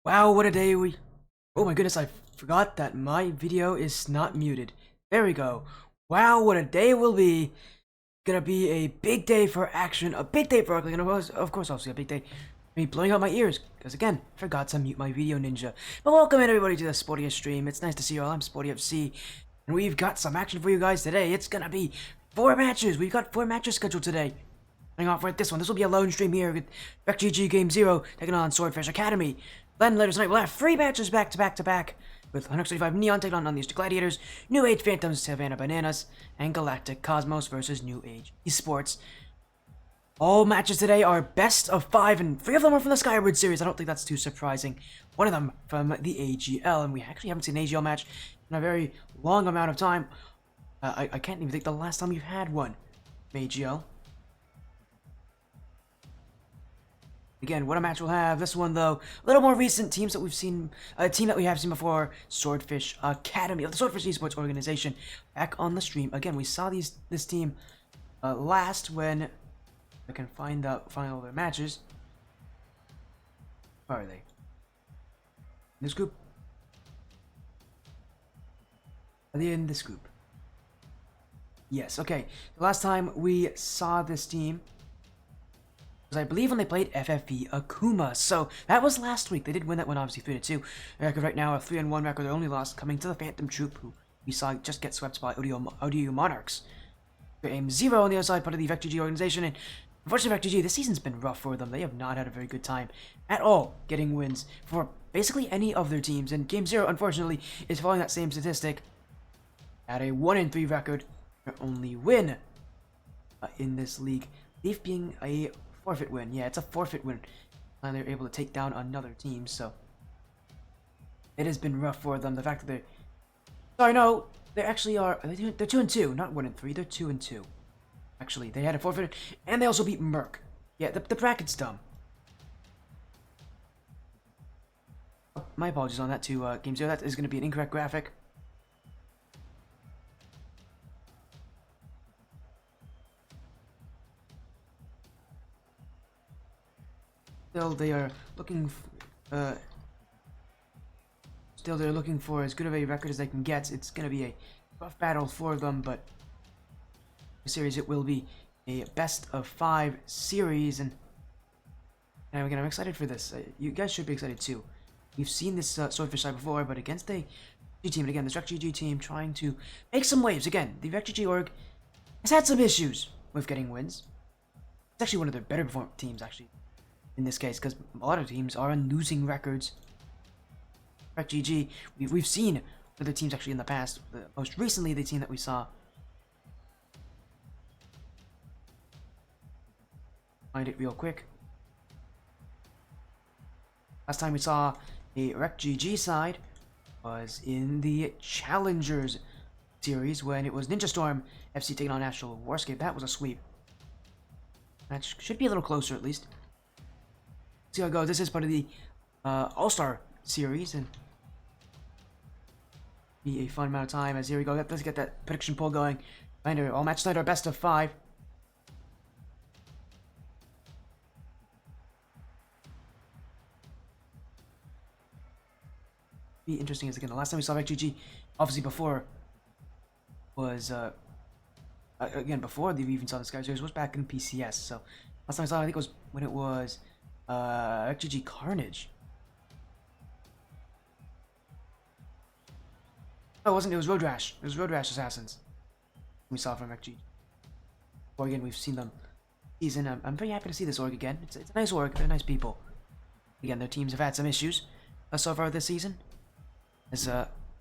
Wow, what a day we... Oh my goodness, I forgot that my video is not muted. There we go. Wow, what a day will be. Gonna be a big day for action, a big day for ugly, and of course also a big day for me blowing out my ears, because again, forgot to mute my video ninja. But welcome in everybody to the Sporty stream. It's nice to see you all. I'm Sporty FC, and we've got some action for you guys today. It's gonna be 4 matches. We've got 4 matches scheduled today. Starting off with this one. This will be a lone stream here with GG Game 0 taking on Swordfish Academy. Then later tonight we'll have 3 matches back to back with 135 Neon taking on Unleashed Gladiators, New Age Phantoms, Savannah Bananas, and Galactic Cosmos versus New Age Esports. All matches today are best of 5, and 3 of them are from the Skyward series. I don't think that's too surprising. One of them from the AGL, and we actually haven't seen an AGL match in a very long amount of time. I can't even think the last time we've had one from AGL. Again, what a match we'll have. This one, though, a little more recent teams that we've seen, a team that we have seen before, Swordfish Academy of the Swordfish Esports organization, back on the stream. Again, we saw this team last when I can find all their matches. Where are they? In this group? Are they in this group? Yes. Okay. The last time we saw this team, I believe when they played FFV Akuma, so that was last week. They did win that one, obviously 3-2. Their record right now, a 3-1 record. Their only loss coming to the Phantom Troop, who we saw just get swept by ODU Monarchs. Their aim 0 on the other side, part of the VecGG organization, and unfortunately VecGG, this season's been rough for them. They have not had a very good time at all getting wins for basically any of their teams, and Game 0, unfortunately, is following that same statistic at a 1-3 record. Their only win in this league, Leaf being a forfeit win. Yeah, it's a forfeit win. And they're able to take down another team, so it has been rough for them. The fact that they're... Sorry, no, they actually are... They're 2-2, not 1-3. They're 2-2. Actually, they had a forfeit, and they also beat Merc. Yeah, the bracket's dumb. My apologies on that to Game 0. That is going to be an incorrect graphic. Still, they are looking. Still, they're looking for as good of a record as they can get. It's gonna be a rough battle for them, but the series it will be a best of 5 series, and again, I'm excited for this. You guys should be excited too. We've seen this Swordfish side before, but against a G team, and again, this GG team trying to make some waves. Again, the GG org has had some issues with getting wins. It's actually one of their better performing teams, actually. In this case, because a lot of teams are on losing records. GG, we've seen other teams actually in the past. Most recently, the team that we saw. Find it real quick. Last time we saw a GG side was in the Challengers series when it was Ninja Storm FC taking on National Warscape. That was a sweep. Match should be a little closer at least. See how it goes. This is part of the All-Star series, and be a fun amount of time. As here we go. Let's get that prediction poll going. Reminder: all match tonight are best of 5. Be interesting as again. The last time we saw GG, obviously before, was again before we even saw the Sky series was back in PCS. So last time I saw, I think it was when it was GG Carnage. Oh, it wasn't. It was Road Rash. It was Road Rash Assassins. We saw from GG. Or again, we've seen them season. I'm very happy to see this org again. It's a nice org. They're nice people. Again, their teams have had some issues so far this season. As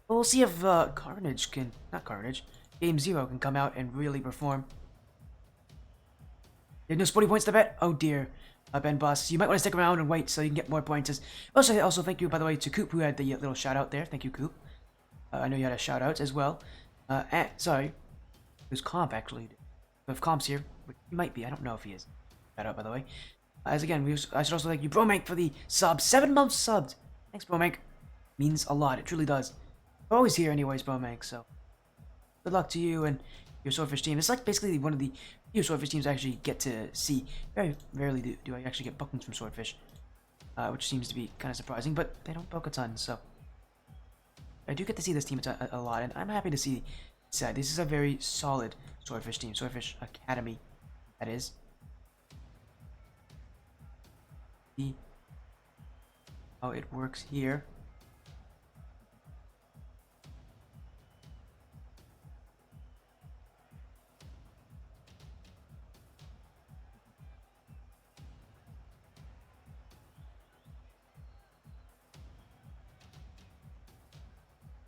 we'll see if Carnage can, not Carnage, Game 0 can come out and really perform. There's no sporty points to bet. Oh dear. Ben Boss, you might want to stick around and wait so you can get more points. Also, thank you, by the way, to Coop, who had the little shout out there. Thank you, Coop. I know you had a shout out as well. Sorry, it was Comp actually. If Comp's here, which he might be, I don't know if he is. Shout out, by the way. As again, I should also thank you, Bromank, for the sub. 7 months subbed. Thanks, Bromank. Means a lot. It truly does. We're always here, anyways, Bromank. So good luck to you and your Swordfish team. It's like basically one of the few Swordfish teams I actually get to see. Very rarely do I actually get bookings from Swordfish. which seems to be kind of surprising, but they don't poke a ton, so I do get to see this team a lot, and I'm happy to see that this is a very solid Swordfish team, Swordfish Academy, that is. See how it works here.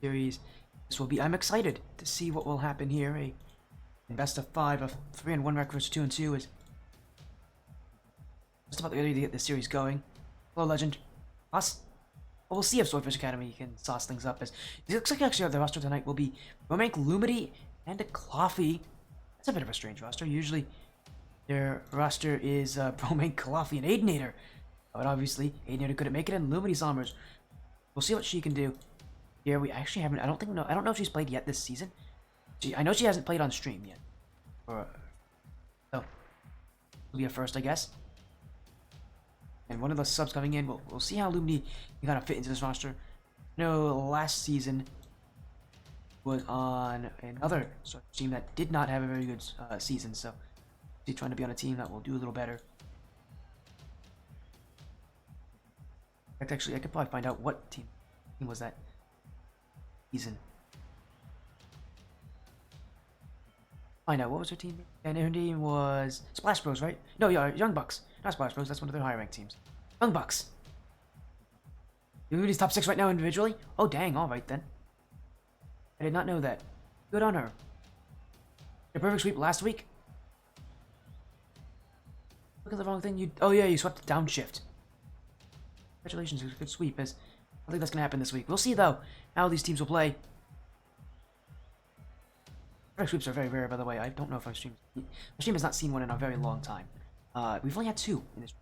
Series. This will be. I'm excited to see what will happen here. A best of 5 of 3-1 record versus 2-2 is just about ready to get this series going. Hello, Legend. Us. Well, we'll see if Swordfish Academy can sauce things up. As it looks like actually the roster tonight will be Romank, Lumity, and a Cloffy. That's a bit of a strange roster. Usually, their roster is Romank, Cloffy, and Aidenator. But obviously, Aidenator couldn't make it, and Lumity Sommers. We'll see what she can do. Here we actually haven't. I don't know if she's played yet this season. I know she hasn't played on stream yet. So it'll be a first, I guess. And one of the subs coming in. We'll see how Lumity can kind of fit into this roster. No, last season was on another sort of team that did not have a very good season. So she's trying to be on a team that will do a little better. In fact, actually, I could probably find out what team was that season. Find out what was her team, and her team was Splash Bros, right? No, yeah, Young Bucks, not Splash Bros. That's one of their higher ranked teams. Young Bucks. Lumity's top 6 right now individually. Oh dang! All right then. I did not know that. Good on her. The perfect sweep last week. Look at the wrong thing. Oh yeah, you swept the downshift. Congratulations, it was a good sweep. As I think that's gonna happen this week. We'll see though how these teams will play. Perfect sweeps are very rare, by the way. I don't know if my stream has not seen one in a very long time. We've only had 2 in this.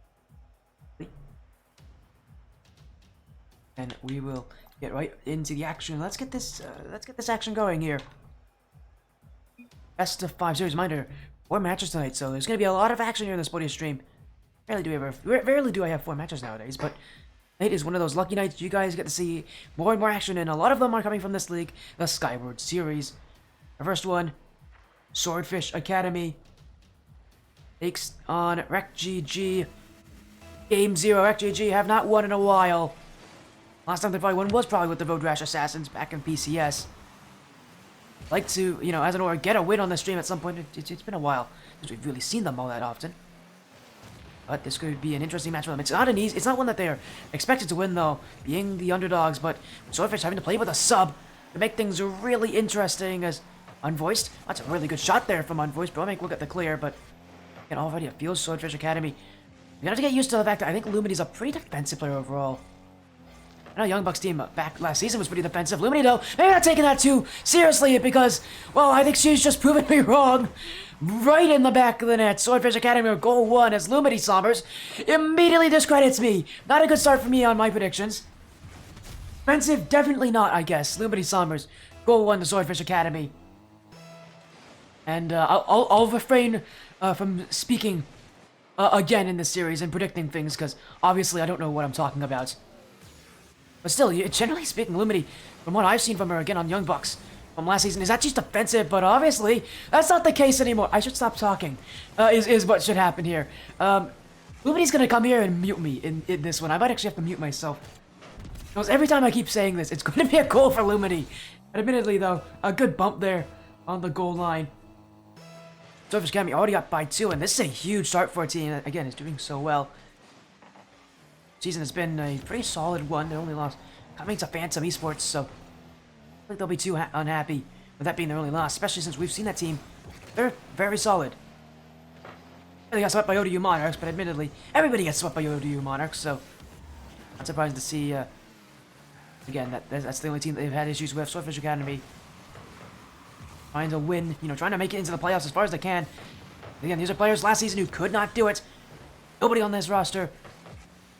And we will get right into the action. Let's get this action going here. Best of 5 series. Reminder, 4 matches tonight, so there's gonna be a lot of action here in this Podium stream. Rarely do I have 4 matches nowadays, but it is one of those lucky nights you guys get to see more and more action, and a lot of them are coming from this league, the Skyward series. Our first one, Swordfish Academy takes on RecGG. Game 0, RecGG have not won in a while. Last time they probably won was probably with the Road Rash Assassins back in PCS. Like to, you know, as an or get a win on the stream at some point. It's been a while since we've really seen them all that often. But this could be an interesting match for them. It's not one that they're expected to win though, being the underdogs. But Swordfish having to play with a sub to make things really interesting. As Unvoiced, that's a really good shot there from Unvoiced. Bromank will get the clear, but again, already it feels Swordfish Academy. You're gonna have to get used to the fact that I think Lumity's a pretty defensive player overall. I know Young Bucks team back last season was pretty defensive. Lumity though, maybe not taking that too seriously because, well, I think she's just proven me wrong. Right in the back of the net, Swordfish Academy with goal 1 as Lumity Sommers immediately discredits me. Not a good start for me on my predictions. Defensive, definitely not, I guess. Lumity Sommers, goal 1 to Swordfish Academy. And I'll refrain from speaking again in this series and predicting things because obviously I don't know what I'm talking about. But still, generally speaking, Lumity, from what I've seen from her again on Young Bucks from last season, is that she's defensive, but obviously that's not the case anymore. I should stop talking, is what should happen here. Lumity's gonna come here and mute me in this one. I might actually have to mute myself. Because every time I keep saying this, it's gonna be a goal for Lumity. And admittedly though, a good bump there on the goal line. Swordfish Academy already up by 2, and this is a huge start for a team that, again, is doing so well. Season has been a pretty solid one. They only lost coming to Phantom Esports, so I think they'll be too unhappy with that being their only loss, especially since we've seen that team. They're very solid. They got swept by ODU Monarchs, but admittedly, everybody gets swept by ODU Monarchs, so not surprised to see, again, that's the only team that they've had issues with. Swordfish Academy trying to win, you know, trying to make it into the playoffs as far as they can. Again, these are players last season who could not do it. Nobody on this roster,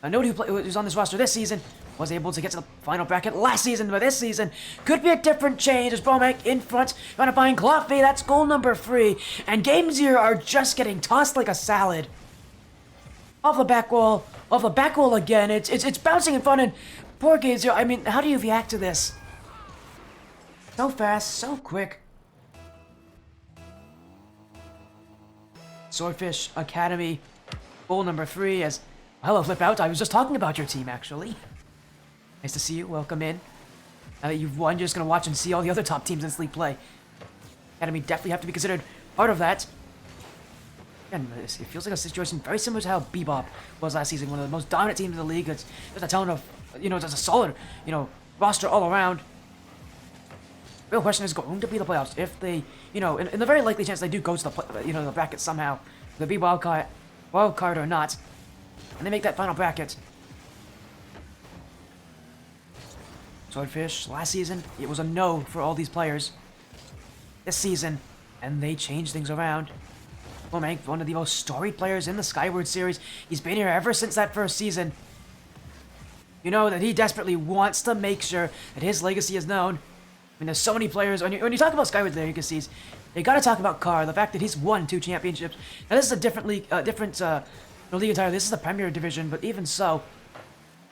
nobody who's on this roster this season was able to get to the final bracket last season, but this season could be a different change as Bromank in front, trying to find Cloffy. That's goal number 3. And Game 0 are just getting tossed like a salad. Off the back wall, of the back wall again. It's bouncing in front, and poor Game Zero. I mean, how do you react to this? So fast, so quick. Swordfish Academy, goal number 3 as... Hello, Flip Out. I was just talking about your team, actually. Nice to see you. Welcome in. Now that you've won, you're just going to watch and see all the other top teams in this league play. Academy definitely have to be considered part of that. And it feels like a situation very similar to how Bebop was last season. One of the most dominant teams in the league. It's just a talent of, just a solid, roster all around. Real question is going to be the playoffs. If they, in the very likely chance they do go to the, the bracket somehow, the be wild card or not, and they make that final bracket. Swordfish, last season, it was a no for all these players. This season, and they changed things around. Womack, one of the most storied players in the Skyward series. He's been here ever since that first season. You know that he desperately wants to make sure that his legacy is known. I mean, there's so many players. When you talk about Skyward legacies, you gotta talk about Carr. The fact that he's won 2 championships. Now this is a different league, league entirely. This is the Premier Division, but even so,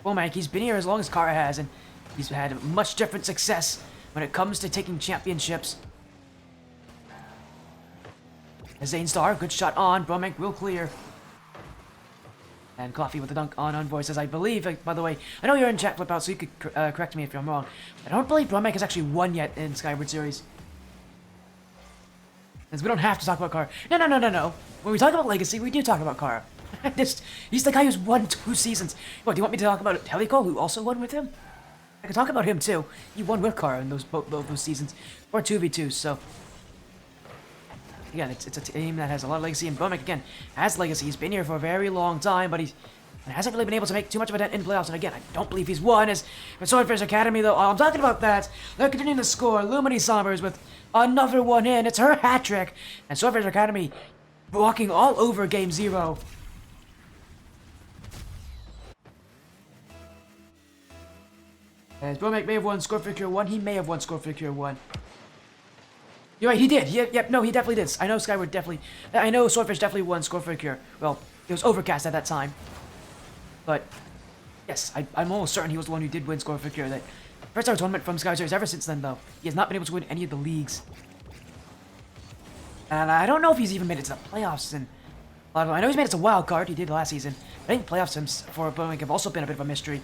Womack, he's been here as long as Carr has, and he's had much different success when it comes to taking championships. Zane Star, good shot on. Bromek will clear. And Coffee with the dunk on Envoy says, I believe, by the way, I know you're in chat, Flip Out, so you could correct me if I'm wrong. But I don't believe Bromek has actually won yet in Skyward Series. Because we don't have to talk about Carr. No. When we talk about Legacy, we do talk about Carr. He's the guy who's won 2 seasons. What, do you want me to talk about Helico, who also won with him? I can talk about him too. He won with Carr in both those seasons. Or 2v2, so... Again, it's a team that has a lot of legacy, and Bromek, again, has legacy. He's been here for a very long time, but he hasn't really been able to make too much of a dent in playoffs. And again, I don't believe he's won. As for Swordfish Academy, though, I'm talking about that. They're continuing to score. Lumini Sombers with another one in. It's her hat trick. And Swordfish Academy walking all over Game 0. As Bromek may have won Score Figure 1, he may have won Score Figure 1. You're right, he did. Yep, no, he definitely did. I know Skyward definitely... I know Swordfish definitely won Score Figure. Well, it was overcast at that time. But, yes, I'm almost certain he was the one who did win Score Figure. That first ever tournament from Skyward Series. Ever since then, though, he has not been able to win any of the leagues. And I don't know if he's even made it to the playoffs. And I know he's made it to wild card. He did last season. I think playoffs for Bromek have also been a bit of a mystery.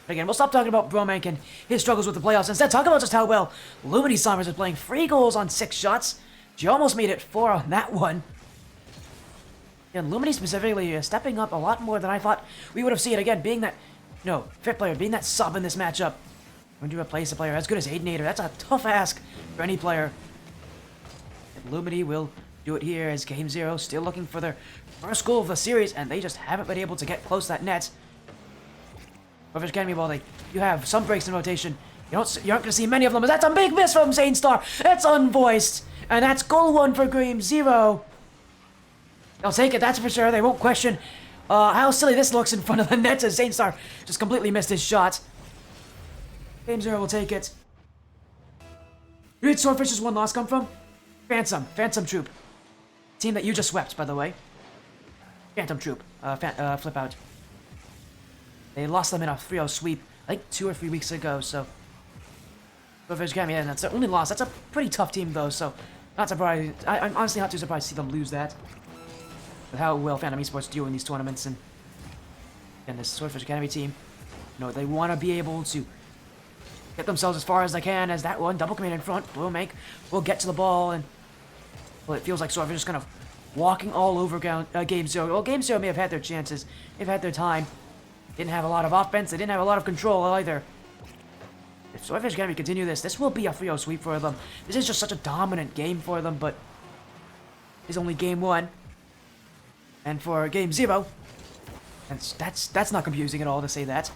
But again, we'll stop talking about Bromek and his struggles with the playoffs. Instead, talk about just how well Lumini Sombers is playing. 3 goals on 6 shots. She almost made it 4 on that one. And Lumini specifically stepping up a lot more than I thought we would have seen. Again, being that, 5th player, being that sub in this matchup. When you replace a player as good as Aidenator, that's a tough ask for any player. And Lumini will do it here as Game 0 still looking for their first goal of the series, and they just haven't been able to get close to that net. Swordfish Academy, while you have some breaks in rotation, you aren't going to see many of them, but that's a big miss from Zane Star. It's unvoiced, and that's goal 1 for Game 0. They'll take it, that's for sure. They won't question how silly this looks in front of the net as Zane Star just completely missed his shot. Game 0 will take it. Where did Swordfish's 1 loss come from? Phantom Troop. Team that you just swept, by the way. Phantom Troop, Flip Out. They lost them in a 3-0 sweep, I think 2 or 3 weeks ago, so... Swordfish Academy, yeah, that's their only loss. That's a pretty tough team, though, so... Not surprised. I'm honestly not too surprised to see them lose that. With how well Phantom Esports do in these tournaments, and this Swordfish Academy team, they want to be able to get themselves as far as they can as that one. Double command in front, Bromek will get to the ball, and... Well, it feels like Swordfish is kind of walking all over Game 0. Well, Game 0 may have had their chances. They've had their time. Didn't have a lot of offense. They didn't have a lot of control either. If Swordfish Academy continue this will be a 3-0 sweep for them. This is just such a dominant game for them, but it's only Game 1. And for Game 0, that's not confusing at all to say that.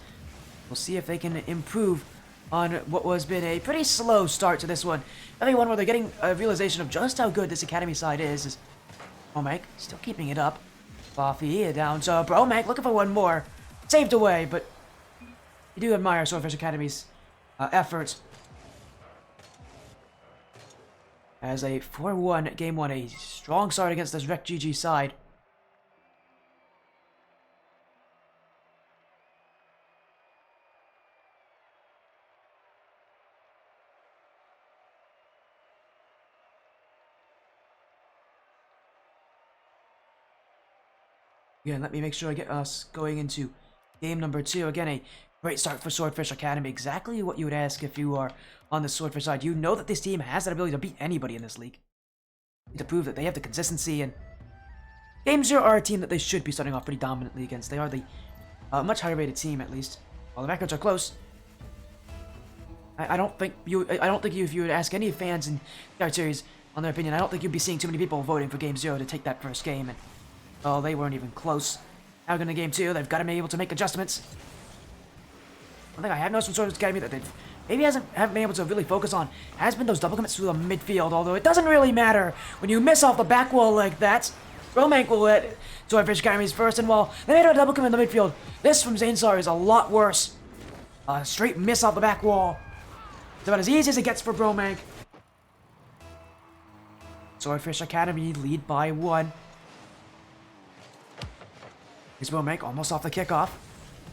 We'll see if they can improve on what has been a pretty slow start to this one. Everyone where they're getting a realization of just how good this Academy side is Bromek still keeping it up. Buffy down to Bromek looking for one more. Saved away, but you do admire Swordfish Academy's efforts. As a 4-1 Game 1, a strong start against this Rec GG side. Again, let me make sure I get us going into game number 2. Again, a great start for Swordfish Academy. Exactly what you would ask if you are on the Swordfish side. You know that this team has that ability to beat anybody in this league. To prove that they have the consistency, and Game 0 are a team that they should be starting off pretty dominantly against. They are the much higher rated team, at least. While the records are close. I don't think if you would ask any fans in the series on their opinion, I don't think you'd be seeing too many people voting for Game 0 to take that first game. And oh, they weren't even close. Now going to Game 2, they've got to be able to make adjustments. One thing I have noticed from Swordfish Academy that they've maybe haven't been able to really focus on has been those double commits through the midfield, although it doesn't really matter when you miss off the back wall like that. Romank will hit Swordfish Academy's first, and while they made a double commit in the midfield, this from Zanestar is a lot worse. A straight miss off the back wall. It's about as easy as it gets for Bromank. Swordfish Academy lead by 1. Here's Bromank almost off the kickoff.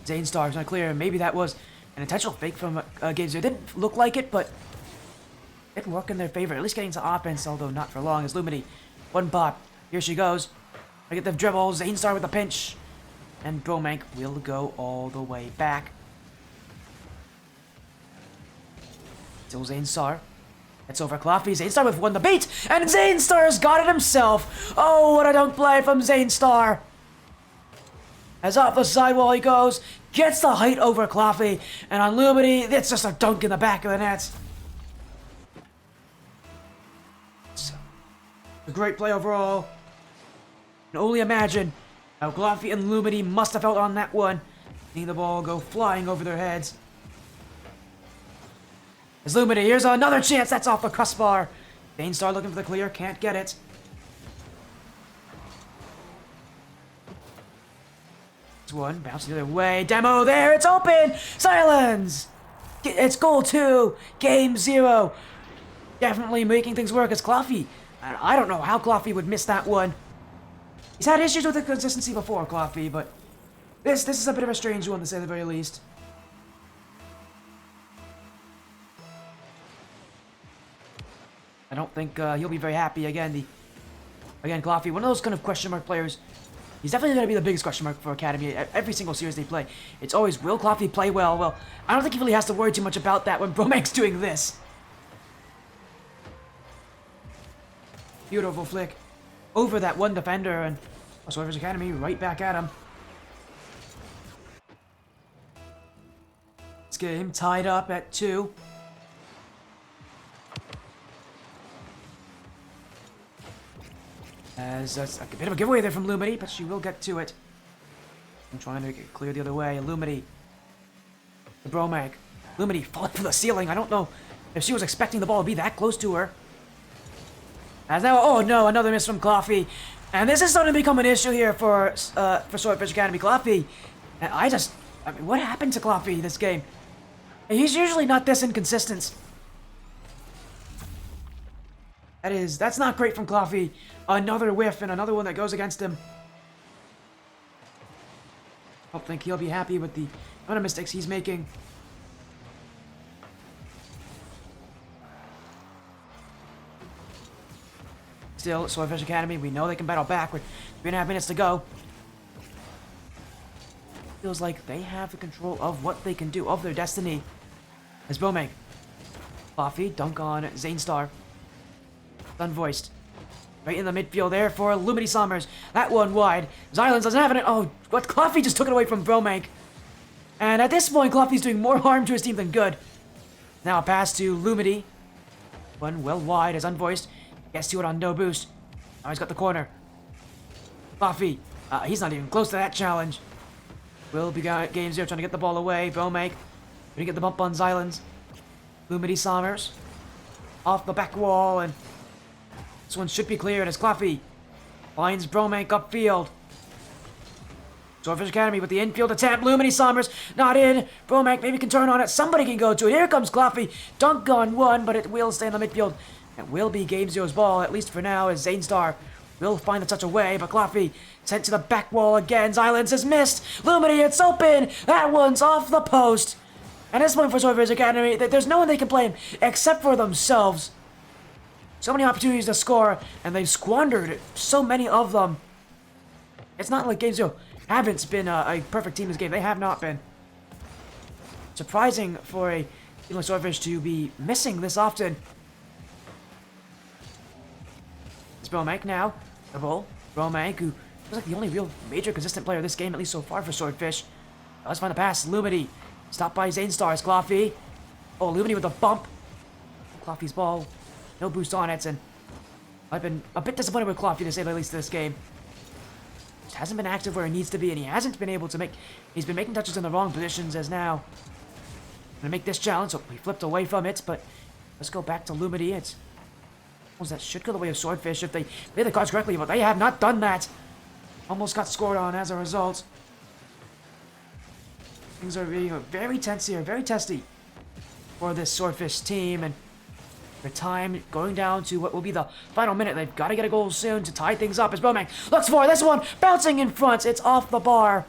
Zanestar is not clear. Maybe that was an intentional fake from Game 0. It didn't look like it, but it worked in their favor. At least getting to offense, although not for long. As Lumity, 1 pop. Here she goes. I get the dribble. Zanestar with the pinch. And Bromank will go all the way back. Still Zanestar. It's over Cloffy. Zanestar with 1 to beat. And Zanestar's got it himself. Oh, what a dunk play from Zanestar. As off the sidewall he goes, gets the height over Cloffy, and on Lumity, it's just a dunk in the back of the net. So, a great play overall. And only imagine how Cloffy and Lumity must have felt on that one, seeing the ball go flying over their heads. As Lumity, here's another chance, that's off the crossbar. Zanestar looking for the clear, can't get it. One, bounce the other way, demo there, it's open! Silence! It's goal 2, Game 0. Definitely making things work as Cloffy. I don't know how Cloffy would miss that one. He's had issues with the consistency before, Cloffy, but this is a bit of a strange one to say the very least. I don't think he'll be very happy again. Again, Cloffy, one of those kind of question mark players. He's definitely going to be the biggest question mark for Academy. Every single series they play, it's always, will Cloffy play well? Well, I don't think he really has to worry too much about that when Bromank's doing this. Beautiful flick over that one defender, and Swordfish Academy right back at him. This game tied up at 2. As that's a bit of a giveaway there from Lumity, but she will get to it. I'm trying to get clear the other way. Lumity. The Bromank. Lumity falling for the ceiling. I don't know if she was expecting the ball to be that close to her. As now, oh no, another miss from Cloffy. And this is starting to become an issue here for Swordfish Academy. Cloffy. And I mean, what happened to Cloffy this game? He's usually not this inconsistent. That's not great from Cloffy. Another whiff and another one that goes against him. I don't think he'll be happy with the amount of mistakes he's making. Still, Swordfish Academy, we know they can battle back with 3.5 minutes to go. Feels like they have the control of what they can do, of their destiny. As Bromank. Cloffy, dunk on Zanestar. Unvoiced. Right in the midfield there for Lumity Sommers. That one wide. Xylens doesn't have it. Oh, what? Cloffy just took it away from Bromank. And at this point, Cloffy's doing more harm to his team than good. Now a pass to Lumity. One well wide as Unvoiced. Gets to it on no boost. Now he's got the corner. Cloffy. He's not even close to that challenge. Will be Game 0 trying to get the ball away. Bromank. Gonna get the bump on Xylens. Lumity Sommers. Off the back wall, and this one should be cleared as Cloffy finds Bromank upfield. Swordfish Academy with the infield attempt. Lumity Sommers not in. Bromank maybe can turn on it. Somebody can go to it. Here comes Cloffy. Dunk on one, but it will stay in the midfield. It will be Game 0's ball, at least for now, as Zanestar will find the touch away, but Cloffy sent to the back wall again. Xylens has missed. Lumity, it's open. That one's off the post. And this one for Swordfish Academy, there's no one they can blame except for themselves. So many opportunities to score, and they've squandered so many of them. It's not like Game Zero haven't been a perfect team this game. They have not been. Surprising for a team like Swordfish to be missing this often. It's Bromank now. Double. Bromank, who looks like the only real major consistent player of this game, at least so far for Swordfish. Let's find the pass. Lumity. Stopped by Zane Stars. Coffee. Oh, Lumity with a bump. Coffee's ball. No boost on it, and I've been a bit disappointed with Coffee to say the least this game. Just hasn't been active where he needs to be, and he hasn't been able to make... He's been making touches in the wrong positions as now. Gonna make this challenge, so he flipped away from it, but let's go back to Lumity. It's... that should go the way of Swordfish if they play the cards correctly, but they have not done that. Almost got scored on as a result. Things are being very tense here, very testy for this Swordfish team, and the time going down to what will be the final minute. They've got to get a goal soon to tie things up as Bromank looks for this one, bouncing in front. It's off the bar.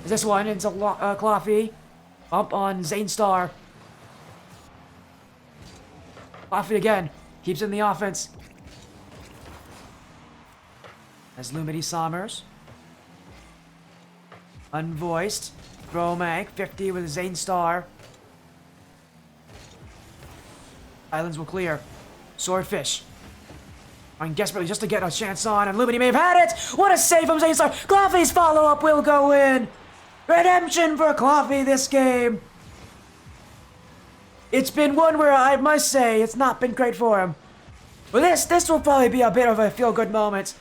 This one into Coffee. Bump on Zane Star. Coffee again. Keeps in the offense. As Lumity Sommers. Unvoiced. Bromank, 50 with Zane Star. Islands will clear. Swordfish. Trying desperately just to get a chance on, and Lumity may have had it! What a save from Zane Star! Coffee's follow-up will go in! Redemption for Coffee this game! It's been one where I must say it's not been great for him. But this will probably be a bit of a feel-good moment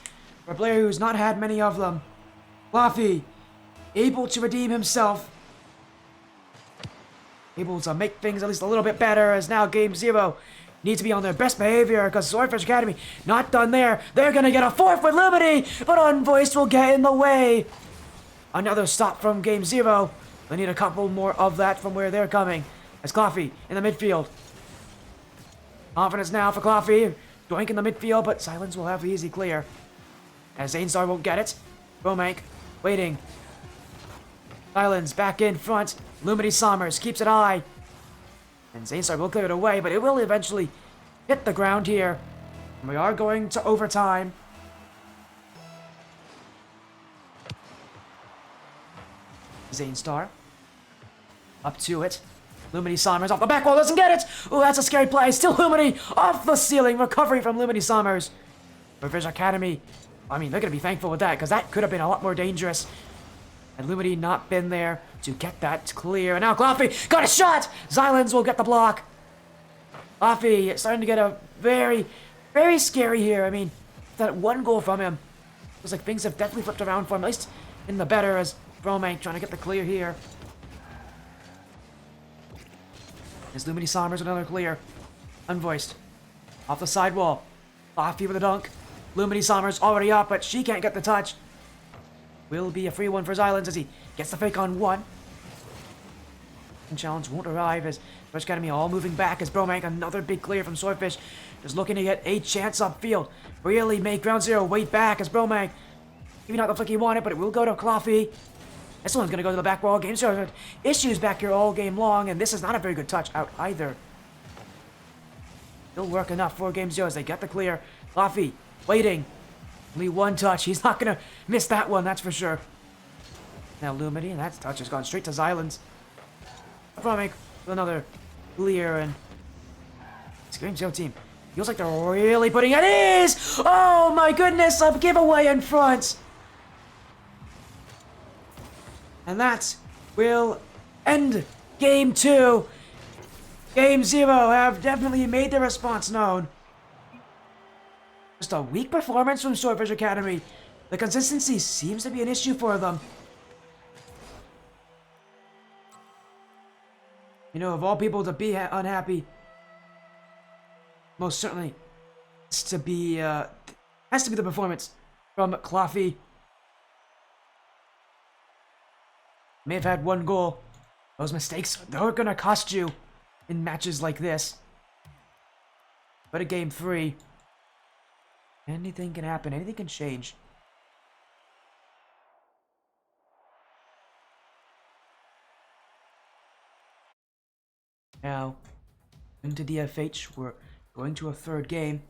for a player who's not had many of them. Coffee, able to redeem himself. Able to make things at least a little bit better, as now Game Zero needs to be on their best behavior, because Swordfish Academy not done there. They're gonna get a fourth with Lumity, but Unvoiced will get in the way. Another stop from Game Zero. They need a couple more of that from where they're coming. As Coffee in the midfield. Confidence now for Coffee. Doink in the midfield, but Silence will have the easy clear. As Zane Star won't get it. Bromank waiting. Silence back in front. Lumity Sommers keeps it high. And Zane Star will clear it away, but it will eventually hit the ground here. And we are going to overtime. Zane Star. Up to it. Lumity Sommers off the back wall, doesn't get it! Oh, that's a scary play. Still Lumity off the ceiling. Recovery from Lumity Sommers. Swordfish Academy. I mean, they're going to be thankful with that, because that could have been a lot more dangerous. And Lumity not been there to get that clear. And now Coffee got a shot! Xylens will get the block. Coffee starting to get a very, very scary here. I mean, that one goal from him. Looks like things have definitely flipped around for him, at least in the better, as Bromank trying to get the clear here. As Lumity Sommers with another clear. Unvoiced. Off the sidewall. Coffee with a dunk. Lumity Sommers already up, but she can't get the touch. Will be a free one for Xylens as he gets the fake on one. And challenge won't arrive as Swordfish Academy all moving back as Bromank, another big clear from Swordfish. Just looking to get a chance upfield. Really make Ground Zero wait back as Bromank. Maybe not the flick he wanted, but it will go to Coffee. This one's going to go to the back wall. Game Zero issues back here all game long, and this is not a very good touch out either. Still work enough for Game Zero as they get the clear. Coffee waiting. Only one touch. He's not going to miss that one, that's for sure. Now Lumity, and that touch has gone straight to Xylens. Bromank with another clear, and this Game Zero team feels like they're really putting it is! Oh my goodness, a giveaway in front! And that will end Game 2. Game Zero have definitely made their response known. Just a weak performance from Swordfish Academy. The consistency seems to be an issue for them. You know, of all people to be unhappy, most certainly has to be the performance from Coffee. May have had one goal. Those mistakes, they're gonna cost you in matches like this. But a Game 3, anything can happen, anything can change. Now, into DFH, we're going to a third game.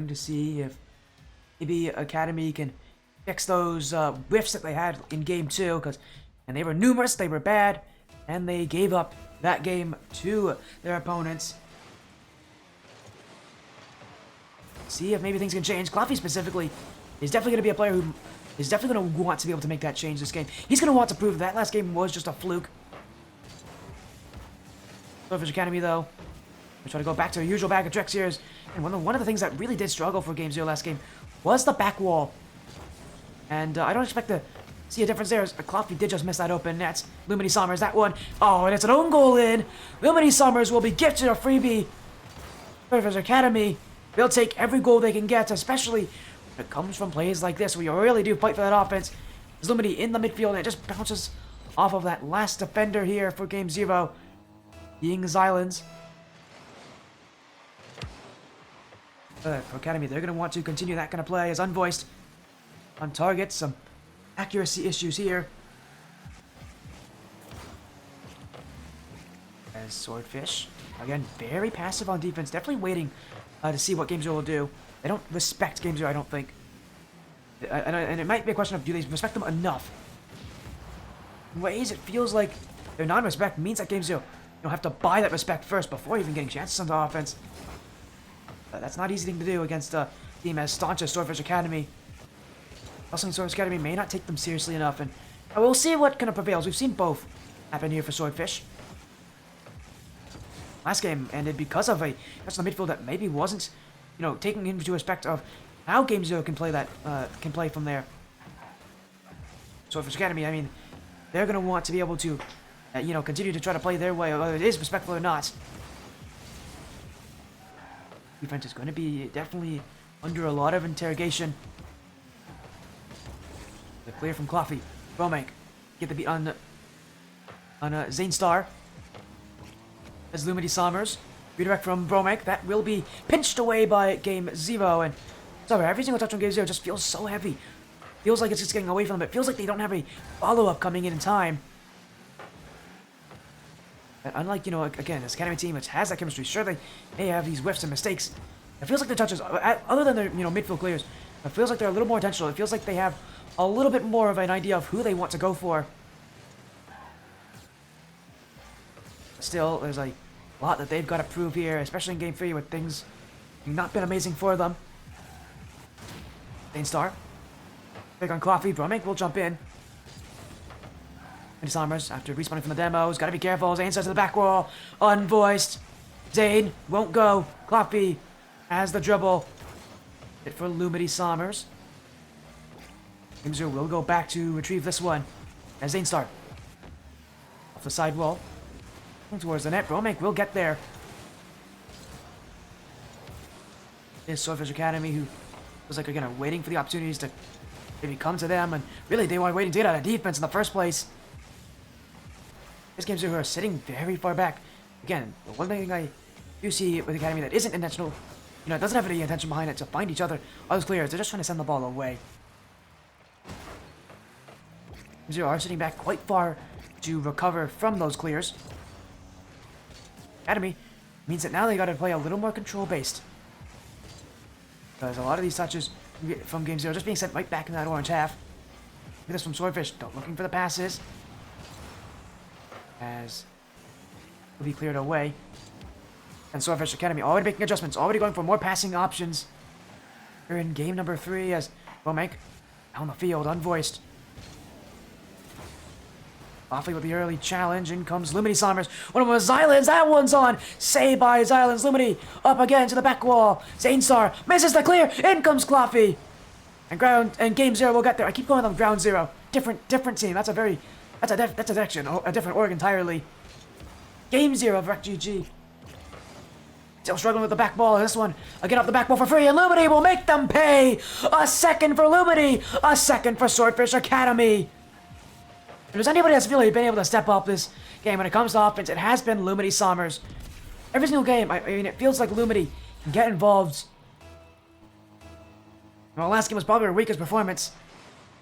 to see if maybe Academy can fix those whiffs that they had in game 2, and they were numerous, they were bad, and they gave up that game to their opponents. See if maybe things can change. Cluffy specifically is definitely going to be a player who is definitely going to want to be able to make that change this game. He's going to want to prove that last game was just a fluke. Swordfish Academy, though, we try to go back to our usual bag of tricks here. And one of the things that really did struggle for Game 0 last game was the back wall. And I don't expect to see a difference there. Cluffy did just miss that open net. Lumity Summers, that one. Oh, and it's an own goal in. Lumity Summers will be gifted a freebie. Swordfish Academy, they'll take every goal they can get, especially when it comes from plays like this, where you really do fight for that offense. There's Lumity in the midfield, and it just bounces off of that last defender here for Game 0, being Xylans. For Academy, they're going to want to continue that kind of play as Unvoiced on target. Some accuracy issues here. As Swordfish, again, very passive on defense, definitely waiting to see what Game 0 will do. They don't respect Game 0, I don't think. And it might be a question of, do they respect them enough? In ways, it feels like their non-respect means that Game 0, you'll have to buy that respect first before even getting chances on the offense. That's not an easy thing to do against a team as staunch as Swordfish Academy. Also, Swordfish Academy may not take them seriously enough, and we'll see what kind of prevails. We've seen both happen here for Swordfish. Last game ended because of the midfield that maybe wasn't, taking into respect of how Game 0 can play from there. Swordfish Academy, I mean, they're going to want to be able to, continue to try to play their way, whether it is respectful or not. Defense is going to be definitely under a lot of interrogation. The clear from Cluffy. Bromek get the beat on Zane Star. As Lumity Summers. Redirect from Bromek. That will be pinched away by Game 0. And sorry, every single touch on Game 0 just feels so heavy. Feels like it's just getting away from them. It feels like they don't have a follow-up coming in time. And unlike, again, this Academy team which has that chemistry, sure, they may have these whiffs and mistakes. It feels like their touches, other than their, midfield clears, it feels like they're a little more intentional. It feels like they have a little bit more of an idea of who they want to go for. Still, there's a lot that they've got to prove here, especially in Game 3 with things not been amazing for them. Zane Star. Big on Coffee. Bromek will jump in. Lumity Summers, after respawning from the demos, gotta be careful. Zane starts to the back wall. Unvoiced. Zane won't go. Coffee has the dribble. Hit for Lumity Summers. Game 0 will go back to retrieve this one. As Zane Star. Off the side wall. Towards the net. Bromek will get there. It's Swordfish Academy, who was like, again, waiting for the opportunities to maybe come to them, and really they weren't waiting to get out of defense in the first place. This Game 0 are sitting very far back. Again, the one thing I do see with the Academy that isn't intentional, it doesn't have any intention behind it to find each other. All those clears, they're just trying to send the ball away. Game 0 are sitting back quite far to recover from those clears. Academy means that now they got to play a little more control-based. Because a lot of these touches from Game 0 just being sent right back in that orange half. Look at this from Swordfish, looking for the passes. As will be cleared away. And Swordfish Academy already making adjustments, already going for more passing options. Here in game number 3 as Bromek down the field, unvoiced. Awfully with the early challenge. In comes Lumity Summers. One of them was Xylans. That one's on. Saved by Xylans. Lumity up again to the back wall. Zane Star misses the clear. In comes Cluffy. And Game 0 will get there. I keep going on Ground 0. Different team. That's a different org entirely. Game 0 of RecGG. Still struggling with the back ball. This one, again up the back ball for free, and Lumity will make them pay. A second for Lumity. A second for Swordfish Academy. If there's anybody that's really been able to step up this game when it comes to offense, it has been Lumity Summers. Every single game, I mean, it feels like Lumity can get involved. Well, last game was probably their weakest performance.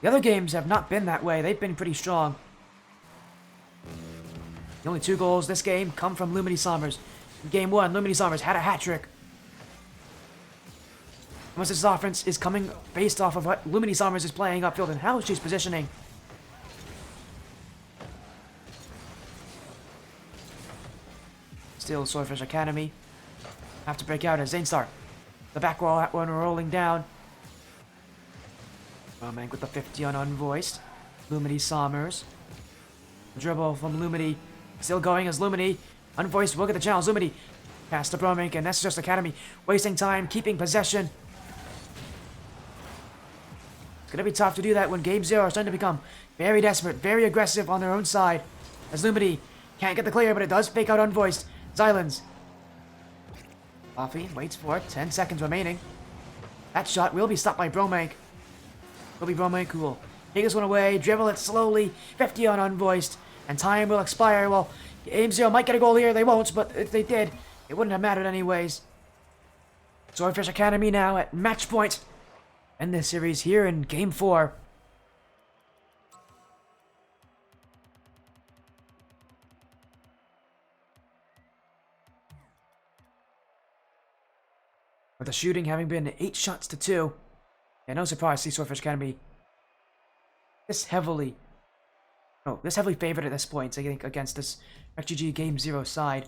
The other games have not been that way. They've been pretty strong. The only 2 goals this game come from Lumity Summers. In Game 1, Lumity Summers had a hat-trick. Unless this offense is coming based off of what Lumini Sommers is playing upfield and how she's positioning. Still Swordfish Academy. Have to break out as Zanestar. The back wall one rolling down. Bromang with the 50 on Unvoiced. Lumini Sommers. Dribble from Lumini. Still going as Lumini. Unvoiced will get the challenge. Lumini pass to Bromang, and that's just Academy. Wasting time, keeping possession. It's going to be tough to do that when Game 0 is starting to become very desperate, very aggressive on their own side. As Lumini can't get the clear, but it does fake out Unvoiced. Xylens. Coffee waits for it. 10 seconds remaining. That shot will be stopped by Bromang. Will be Bromang cool. Take this one away. Dribble it slowly. 50 on Unvoiced. And time will expire. Well, Game 0 might get a goal here. They won't, but if they did, it wouldn't have mattered anyways. Swordfish Academy now at match point. End this series here in Game 4. With the shooting having been 8 shots to 2. Yeah, no surprise to see Swordfish Academy this heavily favored at this point, I think, against this XGG Game 0 side.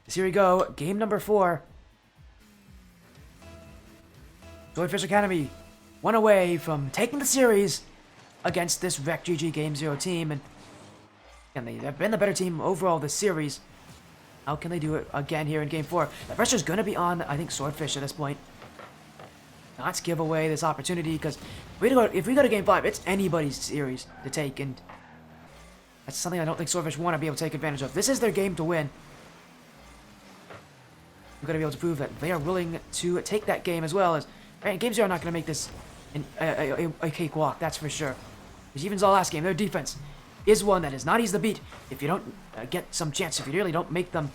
So here we go, game number 4. Swordfish Academy, one away from taking the series against this RecGG Game 0 team, and they've been the better team overall this series. How can they do it again here in Game 4? The pressure's going to be on, I think, Swordfish at this point. Not give away this opportunity, because if we go to Game 5, it's anybody's series to take, and that's something I don't think Swordfish want to be able to take advantage of. This is their game to win. We're going to be able to prove that they are willing to take that game as well. As Game 0 are not going to make this a cakewalk, that's for sure. Because even last game, their defense is one that is not easy to beat if you don't get some chance, if you really don't make them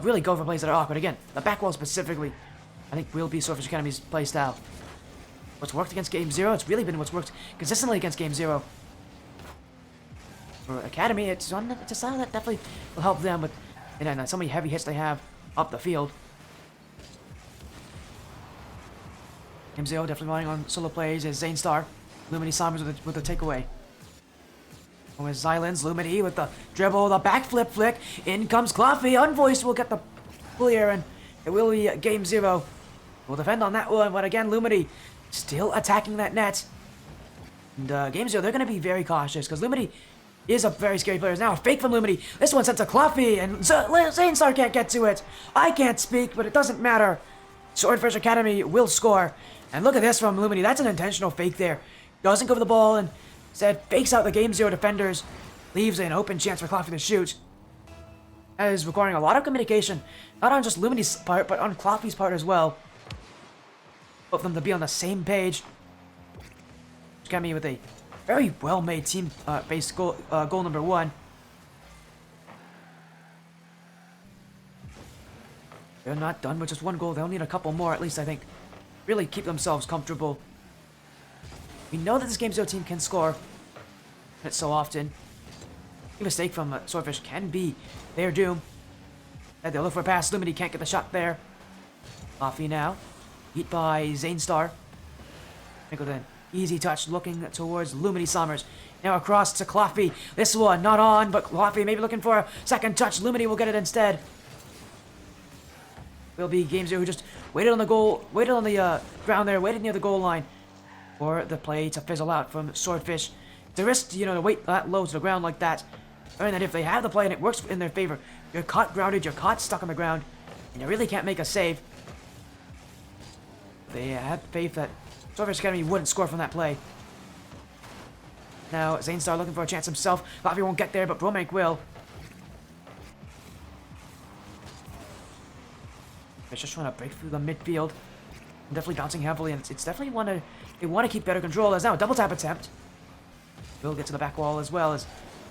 really go for plays that are awkward. Again, the back wall specifically, I think will be Swordfish Academy's play style. What's worked against Game 0, it's really been what's worked consistently against Game 0. For Academy, it's a style that definitely will help them with so many heavy hits they have up the field. Game 0 definitely relying on solo plays as Zanestar. Lumini Sommers with the takeaway. With Xylens, Lumini with the dribble, the backflip flick. In comes Coffee. Unvoiced will get the clear, and it will be Game 0. We'll defend on that one, but again, Lumini still attacking that net. And Game 0, they're going to be very cautious, because Lumini is a very scary player. Now a fake from Lumini. This one sent to Coffee, and Zanestar can't get to it. I can't speak, but it doesn't matter. Swordfish Academy will score. And look at this from Lumini. That's an intentional fake there. Doesn't go for the ball, and instead fakes out the Game 0 defenders. Leaves an open chance for Coffee to shoot. That is requiring a lot of communication. Not on just Lumini's part, but on Coffee's part as well. Both of them to be on the same page. Which got me with a very well-made team-based goal number 1. They're not done with just one goal. They'll need a couple more, at least, I think. Really keep themselves comfortable. We know that this Game 0 team can score. It's so often. A mistake from Swordfish can be their doom. And they'll look for a pass. Lumini can't get the shot there. Coffee now. Beat by Zanestar. Then easy touch looking towards Lumini Sommers. Now across to Coffee. This one not on, but Coffee maybe looking for a second touch. Lumini will get it instead. Will be Game 0 who just waited on the ground there, waited near the goal line for the play to fizzle out from Swordfish. To risk, to wait that low to the ground like that. And then if they have the play and it works in their favor, you're caught grounded, you're caught stuck on the ground, and you really can't make a save. They had faith that Swordfish Academy wouldn't score from that play. Now, Zanestar looking for a chance himself. Coffee won't get there, but Bromang will. It's just trying to break through the midfield. Definitely bouncing heavily, and it's definitely they want to keep better control. As now a double tap attempt. Will get to the back wall as well as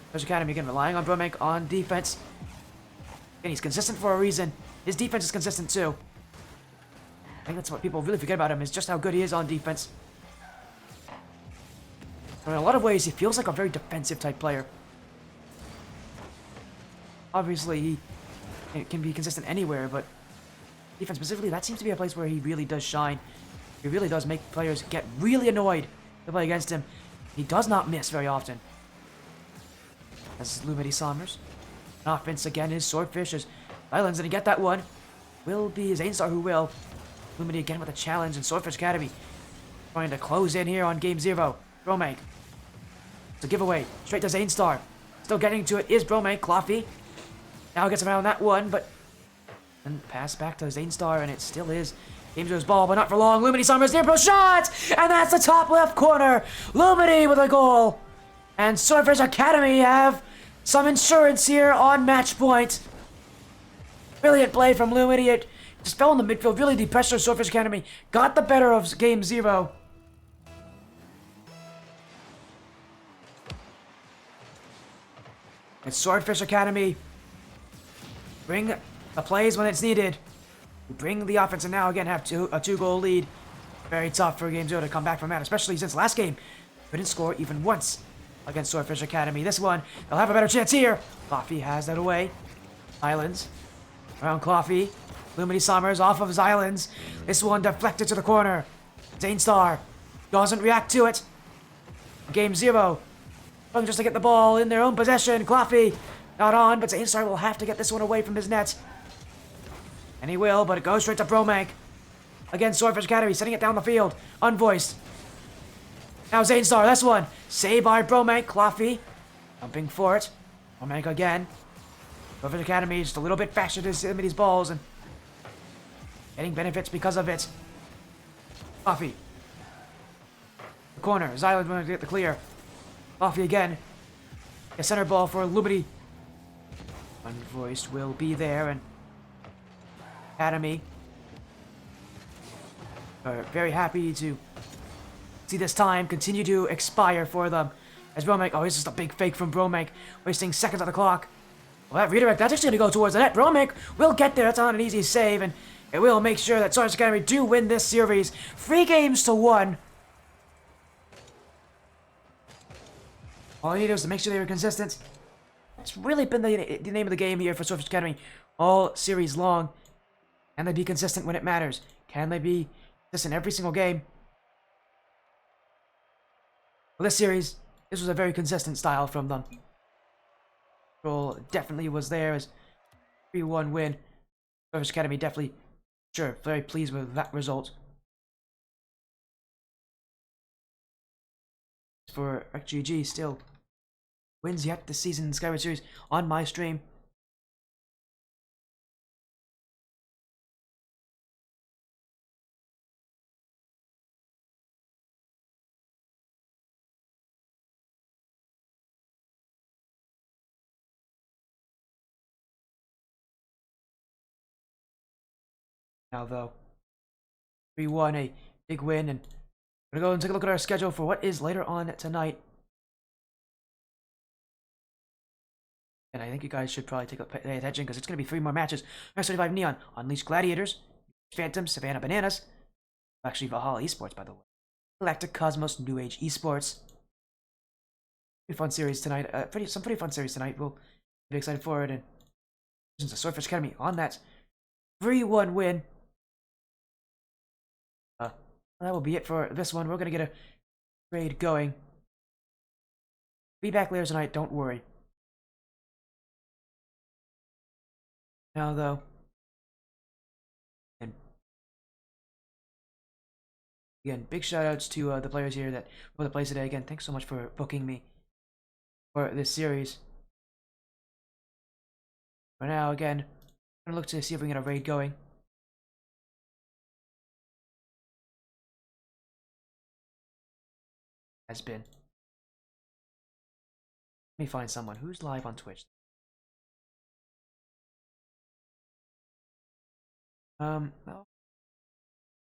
Swordfish Academy again relying on Bromang on defense. And he's consistent for a reason. His defense is consistent too. I think that's what people really forget about him, is just how good he is on defense. In a lot of ways, he feels like a very defensive type player. Obviously, he can be consistent anywhere, but defense specifically, that seems to be a place where he really does shine. He really does make players get really annoyed to play against him. He does not miss very often. As Lumity Sommers. Offense again is Swordfish as Islands didn't get that one. Will be Zanestar who will. Lumity again with a challenge and Swordfish Academy trying to close in here on game 0. Bromank. It's a giveaway. Straight to Zanestar. Still getting to it is Bromank. Cloffy. Now gets around that one, but then pass back to Zanestar, and it still is Game 0's ball, but not for long. Lumity Sommers near pro shot! And that's the top left corner. Lumity with a goal. And Swordfish Academy have some insurance here on match point. Brilliant play from Lumity. It just fell in the midfield. Really depressured Swordfish Academy. Got the better of game 0. And Swordfish Academy bring the plays when it's needed. Bring the offense and now again have a 2-goal lead. Very tough for game 0 to come back from that, especially since last game couldn't score even once against Swordfish Academy. This one, they'll have a better chance here. Cloffy has that away. Islands around Cloffy. Lumity Sommers off of his Islands. This one deflected to the corner. Zanestar doesn't react to it. Game 0. Looking just to get the ball in their own possession. Cloffy not on, but Zanestar will have to get this one away from his net. And he will, but it goes straight to Bromank. Again, Swordfish Academy sending it down the field. Unvoiced. Now Zanestar, this one. Saved by Bromank. Cloffy jumping for it. Bromank again. Swordfish Academy just a little bit faster to some of these balls and getting benefits because of it. Cloffy. The corner. Zyland going to get the clear. Cloffy again. A center ball for Lumity. Unvoiced will be there, and Academy are very happy to see this time continue to expire for them. As Bromank, oh, it's just a big fake from Bromank, wasting seconds on the clock. Well, that redirect, that's actually going to go towards the net. Bromank will get there. It's not an easy save, and it will make sure that Swordfish Academy do win this series. 3-1. All you need is to make sure they were consistent. It's really been the name of the game here for Swordfish Academy all series long. Can they be consistent when it matters? Can they be consistent every single game? Well, this series, this was a very consistent style from them. Control definitely was there as 3-1 win. Swordfish Academy definitely, sure, very pleased with that result. For XGG, still wins yet this season in Skyward Series on my stream. Now though, 3-1, a big win, and we're gonna go and take a look at our schedule for what is later on tonight. And I think you guys should probably pay attention because it's gonna be 3 more matches. Next 35 Neon, Unleashed Gladiators, Phantom, Savannah Bananas, actually Valhalla Esports by the way, Galactic Cosmos, New Age Esports. Pretty fun series tonight. Some pretty fun series tonight. We'll be excited for it. And the Swordfish Academy on that 3-1 win. That will be it for this one. We're gonna get a raid going. Be back later tonight, don't worry. Now though, and again, big shout outs to the players here that for the plays today. Again, thanks so much for booking me for this series. For now, again, I'm gonna look to see if we can get a raid going. Has been. Let me find someone who's live on Twitch. No.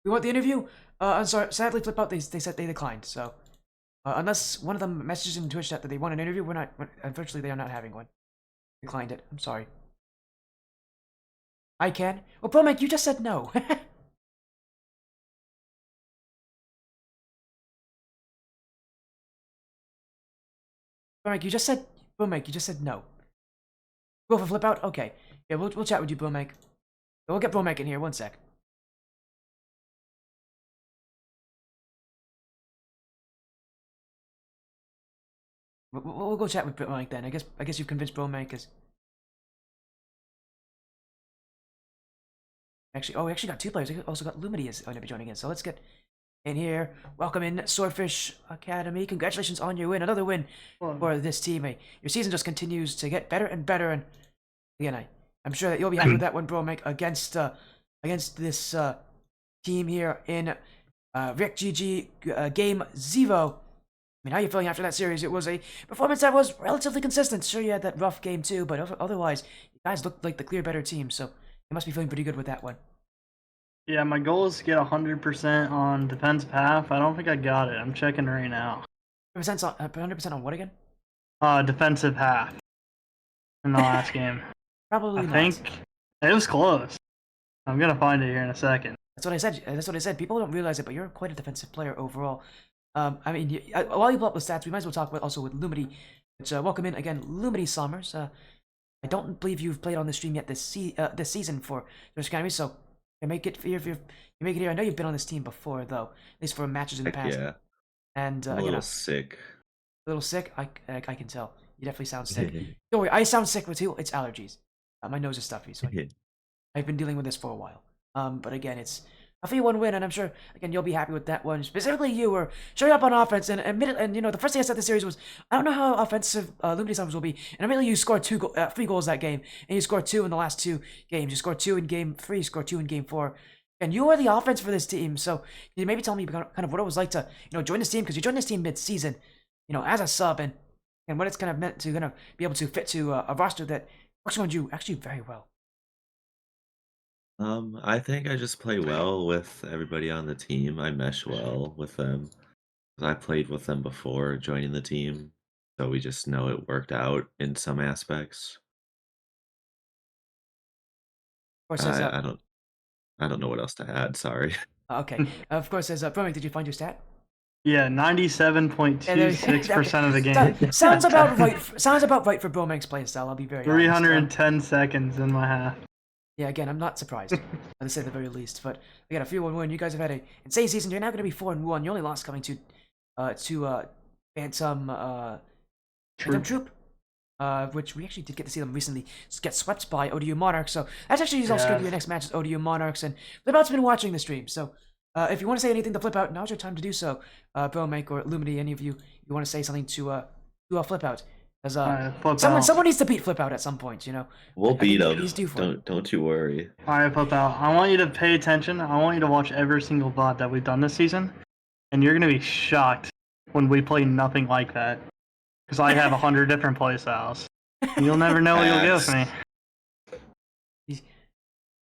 We want the interview? I'm sorry, sadly Flip Out, they said they declined, so unless one of them messages in Twitch chat that they want an interview, unfortunately they are not having one. Declined it, I'm sorry. I can? Well, Bromank, you just said no. Mike, you just said, Mike, you just said no. Go for flip out? Okay. Yeah, we'll chat with you, Mike. We'll get Mike in here, one sec. We'll go chat with Mike then. I guess you've convinced Mike, because... Actually, we actually got 2 players. We also got Lumity is going to be joining in. So let's get in here. Welcome in, Swordfish Academy. Congratulations on your win. Another win for this team. Your season just continues to get better and better. And again, I'm sure that you'll be happy with that one, Mike, against this team here in Rick GG Game Zevo. I mean, how are you feeling after that series? It was a performance that was relatively consistent. Sure, you had that rough game too, but otherwise, you guys looked like the clear better team. So you must be feeling pretty good with that one. Yeah, my goal is to get 100% on defensive half. I don't think I got it. I'm checking right now. 100% on what again? Defensive half in the last game. Probably not. I think it was close. I'm gonna find it here in a second. That's what I said. That's what I said. People don't realize it, but you're quite a defensive player overall. I mean, while you pull up the stats, we might as well talk about also with Lumity. Welcome in again, Lumity Summers. I don't believe you've played on the stream yet this season for Swordfish Academy, so you make it here. You make it here. I know you've been on this team before, though, at least for matches in the past. Yeah. And I'm a little sick. A little sick. I can tell. You definitely sound sick. Don't worry, I sound sick too. It's allergies. My nose is stuffy, so I've been dealing with this for a while. But again, it's a 3-1 win, and I'm sure again you'll be happy with that one. Specifically, you were showing up on offense, and the first thing I said this series was, I don't know how offensive Lumity Summers will be, and immediately you scored 3 goals that game, and you scored 2 in the last 2 games. You scored 2 in game 3, you scored 2 in game 4, and you are the offense for this team. So can you maybe tell me kind of what it was like to join this team, because you joined this team mid-season, as a sub, and what it's kind of meant to kind of be able to fit to a roster that works around you actually very well. I think I just play well with everybody on the team. I mesh well with them. I played with them before joining the team, so we just know it worked out in some aspects. Of course, I don't know what else to add. Sorry. Okay. Of course, as Broming, did you find your stat? Yeah, 97.26% of the game. Sounds about right. Sounds about right for Bromang's playstyle. I'll be very 310 honest. seconds in my half. Yeah, again, I'm not surprised, to say the very least. But again, a 3-1 win. You guys have had an insane season. You're now going to be 4-1. You only lost coming to Phantom Troop, which we actually did get to see them recently get swept by ODU Monarchs. So that's actually also going to be your next match is ODU Monarchs. And Flip Out's been watching the stream. So if you want to say anything to Flip Out, now's your time to do so. Bromake or Lumity, any of you want to say something to Flip Out? Because someone needs to beat Flip Out at some point, We'll beat him. He's due for it. Don't you worry. Alright, Flip Out. I want you to pay attention. I want you to watch every single VOD that we've done this season. And you're going to be shocked when we play nothing like that. Because I have 100 different playstyles. You'll never know what you'll get with me.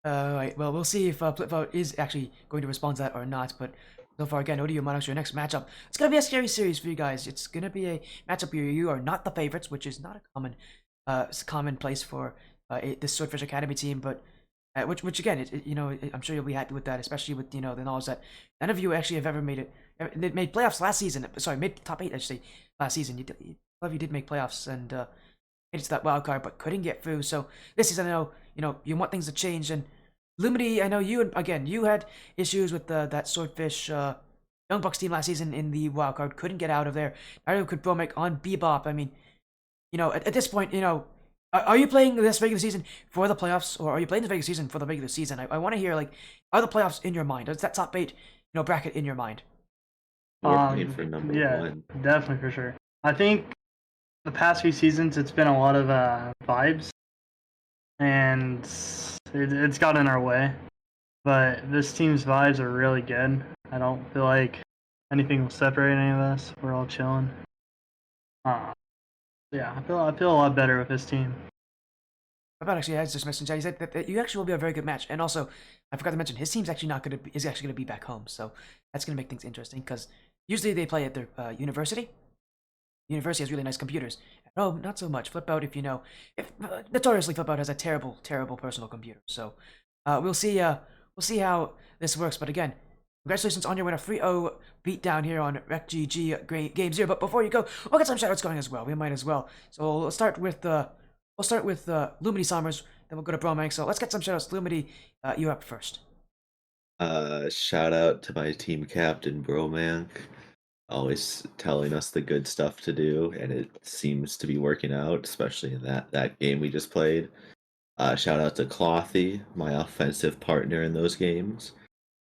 Alright, well, we'll see if Flip Out is actually going to respond to that or not, but so far, again, ODU Monarchs, your next matchup. It's going to be a scary series for you guys. It's going to be a matchup where you are not the favorites, which is not a common place for this Swordfish Academy team, but which again, I'm sure you'll be happy with that, especially with the knowledge that none of you actually have ever made playoffs last season. Sorry, made top 8 actually last season. All of you did make playoffs and made it to that wild card, but couldn't get through. So this season, I know you want things to change. And Lumity, I know you had issues with that Swordfish Young Bucks team last season in the wild card. Couldn't get out of there. Neither could Bromek on Bebop. I mean, at this point, are you playing this regular season for the playoffs, or are you playing this regular season for the regular season? I want to hear, are the playoffs in your mind? Is that top 8 bracket in your mind? We're playing for number 1. Definitely for sure. I think the past few seasons it's been a lot of vibes, and it's got in our way. But this team's vibes are really good. I don't feel like anything will separate any of us. We're all chilling. Yeah, I feel a lot better with this team. About actually, I just mentioned, he said that you actually will be a very good match, and also I forgot to mention his team's actually is actually going to be back home, so that's going to make things interesting because usually they play at their university. University has really nice computers. Oh, not so much. Flip Out, notoriously Flip Out has a terrible personal computer. So we'll see how this works. But again, Congratulations on your win, a 3-0 beatdown here on RecGG Game 0. But before you go, we'll get some shoutouts going as well. We might as well. So we'll start with Lumity Sommers, then we'll go to Bromank. So let's get some shoutouts. Lumity, you're up first. Shout out to my team captain Bromank, always telling us the good stuff to do, and it seems to be working out, especially in that game we just played. Shout out to Clothy, my offensive partner in those games.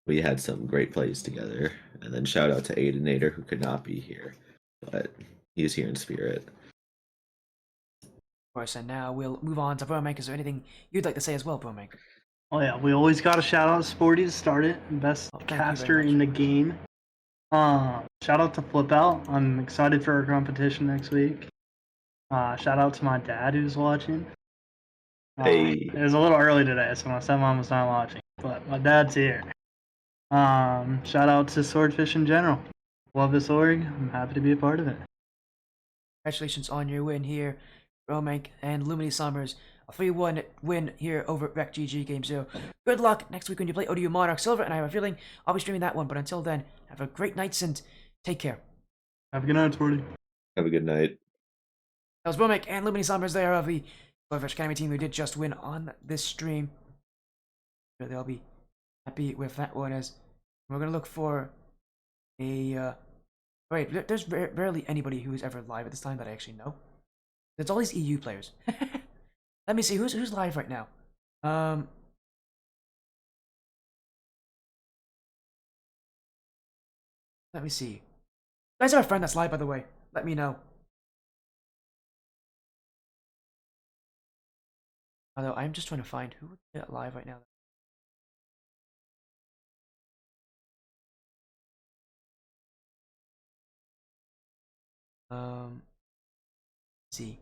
We had some great plays together. And then shout out to Aidenator, who could not be here, but he's here in spirit. Of course, and now we'll move on to Bromank. Is there anything you'd like to say as well, Bromank? Oh yeah, we always got to shout out Sporty to start it. Best Oh, thank you very caster much. in the game. Shout out to Flip Out. I'm excited for our competition next week. Shout out to my dad who's watching. Hey. It was a little early today, so my stepmom was not watching, but my dad's here. Shout out to Swordfish in general. Love this org. I'm happy to be a part of it. Congratulations on your win here, Bromank and Lumity Sommers. A 3-1 win here over at RecGG Game 0. Good luck next week when you play ODU Monarch Silver, and I have a feeling I'll be streaming that one. But until then, have a great night and take care. Have a good night, Sporty. Have a good night. That was Bromank and Lumity Sommers there of the Swordfish Academy team who did just win on this stream. They'll be happy with that one, as we're gonna look for a wait, there's barely anybody who is ever live at this time that I actually know. There's all these EU players. Let me see who's live right now. Let me see. You guys have a friend that's live, by the way. Let me know. Although I'm just trying to find who would get live right now. Let's see.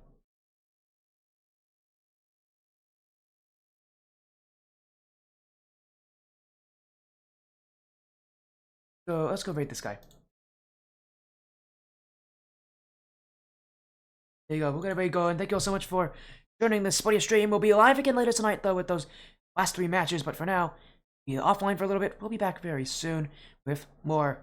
So let's go rate this guy. There you go. We're gonna rate going. Thank you all so much for joining this Sporty stream. We'll be live again later tonight, though, with those last 3 matches. But for now, be offline for a little bit. We'll be back very soon with more